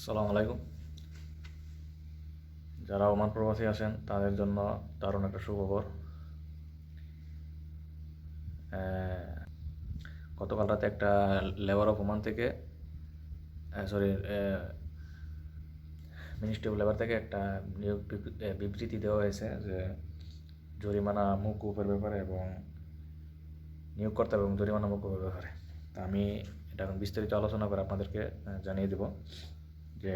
আসসালামু আলাইকুম। যারা ওমান প্রবাসী আছেন তাদের জন্য দারুণ একটা সুখবর। গতকাল রাতে একটা লেবার অফ ওমান থেকে মিনিস্ট্রি অফ লেবার থেকে একটা নিয়োগ বিবৃতি দেওয়া হয়েছে যে জরিমানা মওকুফের ব্যাপারে এবং নিয়োগকর্তা এবং জরিমানা মওকুফের ব্যাপারে। তা আমি এটা এখন বিস্তারিত আলোচনা করে আপনাদেরকে জানিয়ে দেব যে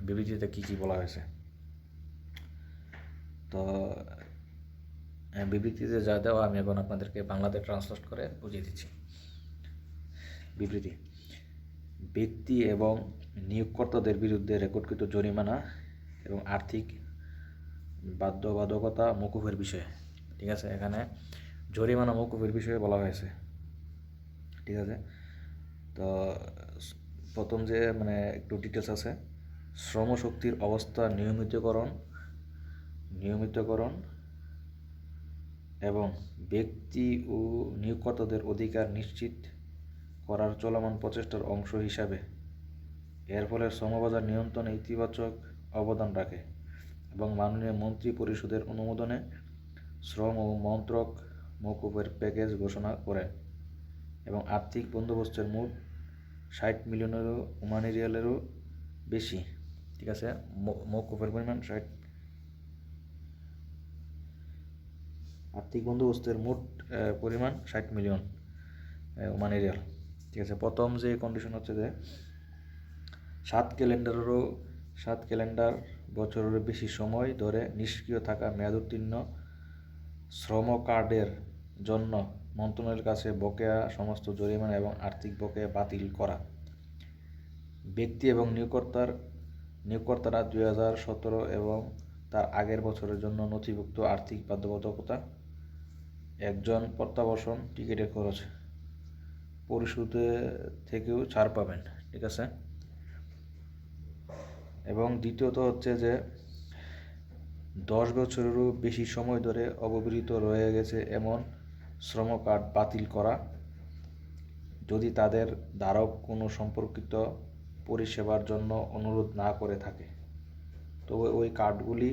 বিবৃতিতে কী কী বলা হয়েছে। তো বিবৃতিতে যা দেওয়া আমি এখন আপনাদেরকে বাংলাতে ট্রান্সলেট করে বুঝিয়ে দিচ্ছি। বিবৃতি: ব্যক্তি এবং নিয়োগকর্তাদের বিরুদ্ধে রেকর্ডকৃত জরিমানা এবং আর্থিক বাধ্যবাধকতা মওকুফের বিষয়ে। ঠিক আছে, এখানে জরিমানা মওকুফের বিষয়ে বলা হয়েছে। ঠিক আছে, তো প্রথম যে একটু ডিটেলস আছে, শ্রমশক্তির অবস্থা নিয়মিতকরণ এবং ব্যক্তি ও নিয়োগকর্তাদের অধিকার নিশ্চিত করার চলমান প্রচেষ্টার অংশ হিসাবে এর ফলে শ্রমবাজার নিয়ন্ত্রণে ইতিবাচক অবদান রাখে এবং মাননীয় মন্ত্রী পরিষদের অনুমোদনে শ্রম ও মন্ত্রক মওকুফের প্যাকেজ ঘোষণা করে এবং আর্থিক বন্দোবস্তের মোট 60 মিলিয়নেরও ওমানি রিয়ালেরও বেশি। ঠিক আছে, মওকুফের পরিমাণ আর্থিক বন্দোবস্তের মোট পরিমাণ 60 মিলিয়ন ওমানি রিয়াল। ঠিক আছে, প্রথম যে কন্ডিশন হচ্ছে যে 7 ক্যালেন্ডার বছরেরও বেশি সময় ধরে নিষ্ক্রিয় থাকা মেয়াদোত্তীর্ণ শ্রম কার্ডের জন্য মন্ত্রণালয়ের কাছে বকেয়া সমস্ত জরিমানা এবং আর্থিক বকেয়া বাতিল করা। ব্যক্তি এবং নিয়োগকর্তারা 2017 এবং তার আগের বছরের জন্য নথিভুক্ত আর্থিক বাধ্যবাধকতা, একজন প্রত্যাবাসন টিকিটের খরচ পরিশোধে থেকেও ছাড় পাবেন। ঠিক আছে, এবং দ্বিতীয়ত হচ্ছে যে 10 বছরেরও বেশি সময় ধরে অব্যবহৃত রয়ে গেছে এমন শ্রম কার্ড বাতিল করা, যদি তাদের ধারক কোনো সম্পর্কিত পরিষেবার জন্য অনুরোধ না করে থাকে, তবে ওই কার্ডগুলি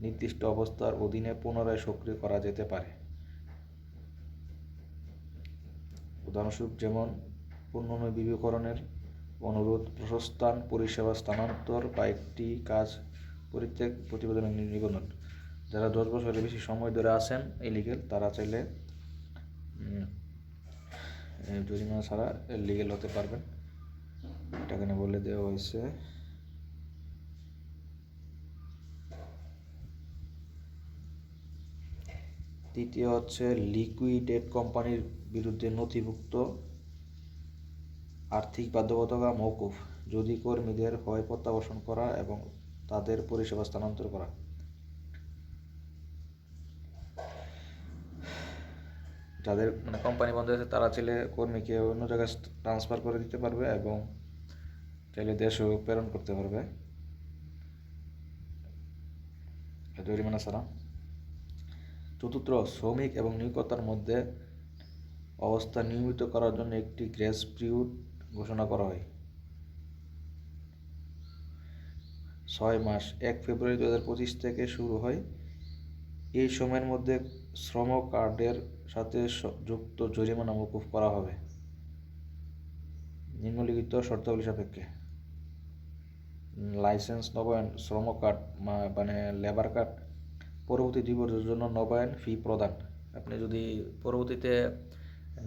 নির্দিষ্ট অবস্থার অধীনে পুনরায় সক্রিয় করা যেতে পারে। উদাহরণস্বরূপ যেমন পুনর্নবীকরণের অনুরোধ, প্রস্থান, পরিষেবা স্থানান্তর বা একটি কাজ পরিত্যাগ প্রতিবেদনের নিবন্ধন। যারা 10 বছরের বেশি সময় ধরে আছেন ইলিগেল, তারা চাইলে জরিমানা ছাড়া লিগেল হতে পারবেন। এটা এখানে বলে দেওয়া হয়েছে। তৃতীয় হচ্ছে লিকুইডেট কোম্পানির বিরুদ্ধে নথিভুক্ত আর্থিক বাধ্যবাধকতা মওকুফ, যদি কর্মীদের হয় প্রত্যাবাসন করা এবং তাদের পরিষেবা স্থানান্তর করা। যাদের কোম্পানি বন্ধ আছে তারা চাইলে কর্মীকে অন্য জায়গায় ট্রান্সফার করে দিতে পারবে এবং চাইলে দেশেও প্রেরণ করতে পারবে জরিমানা ছাড়া। চতুর্থ, শ্রমিক এবং নিয়োগকর্তার মধ্যে অবস্থা নিয়মিত করার জন্য একটি গ্রেস পিরিয়ড ঘোষণা করা হয়। 6 মাস 1 ফেব্রুয়ারি 2025 থেকে শুরু হয়। এই সময়ের মধ্যে শ্রম কার্ডের সাথে যুক্ত জরিমানা মওকুফ করা হবে নিম্নলিখিত শর্তাবলী সাপেক্ষে: লাইসেন্স নবায়ন, শ্রম কার্ড লেবার কার্ড পরবর্তী 2 বছরের জন্য নবায়ন ফি প্রদান। আপনি যদি পরবর্তীতে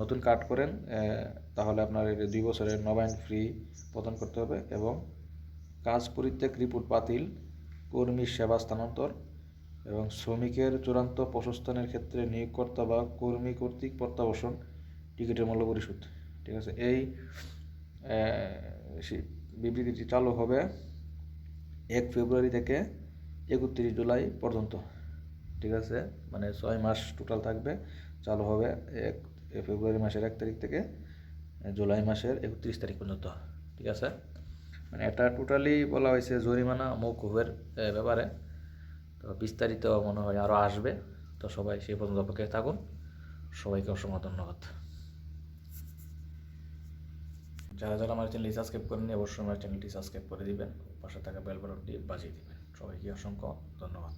নতুন কার্ড করেন তাহলে আপনার 2 বছরের নবায়ন ফি প্রদান করতে হবে এবং কাজ পরিত্যাগ রিপোর্ট বাতিল, কর্মীর সেবা স্থানান্তর এবং শ্রমিকের চূড়ান্ত প্রস্থানের ক্ষেত্রে নিয়োগকর্তা বা কর্মী কর্তৃক প্রত্যাবাসন টিকিটের মূল্য পরিশোধ। ঠিক আছে, এই বিবৃতিটি চালু হবে 1 ফেব্রুয়ারি থেকে 31 জুলাই পর্যন্ত। ঠিক আছে, 6 মাস টোটাল থাকবে, চালু হবে 1 ফেব্রুয়ারি মাসের 1 তারিখ থেকে জুলাই মাসের 31 তারিখ পর্যন্ত। ঠিক আছে, এটা টোটালি বলা হয়েছে জরিমানা মওকুফের ব্যাপারে। তো বিস্তারিত মনে হয় আরও আসবে। তো সবাই সেই পর্যন্ত অপেক্ষায় থাকুন। সবাইকে অসংখ্য ধন্যবাদ। যারা যারা আমার চ্যানেলটি সাবস্ক্রাইব করেননি অবশ্যই আমার চ্যানেলটি সাবস্ক্রাইব করে দিবেন, পাশে থাকা বেল বাটনটি বাজিয়ে দিবেন। সবাইকে অসংখ্য ধন্যবাদ।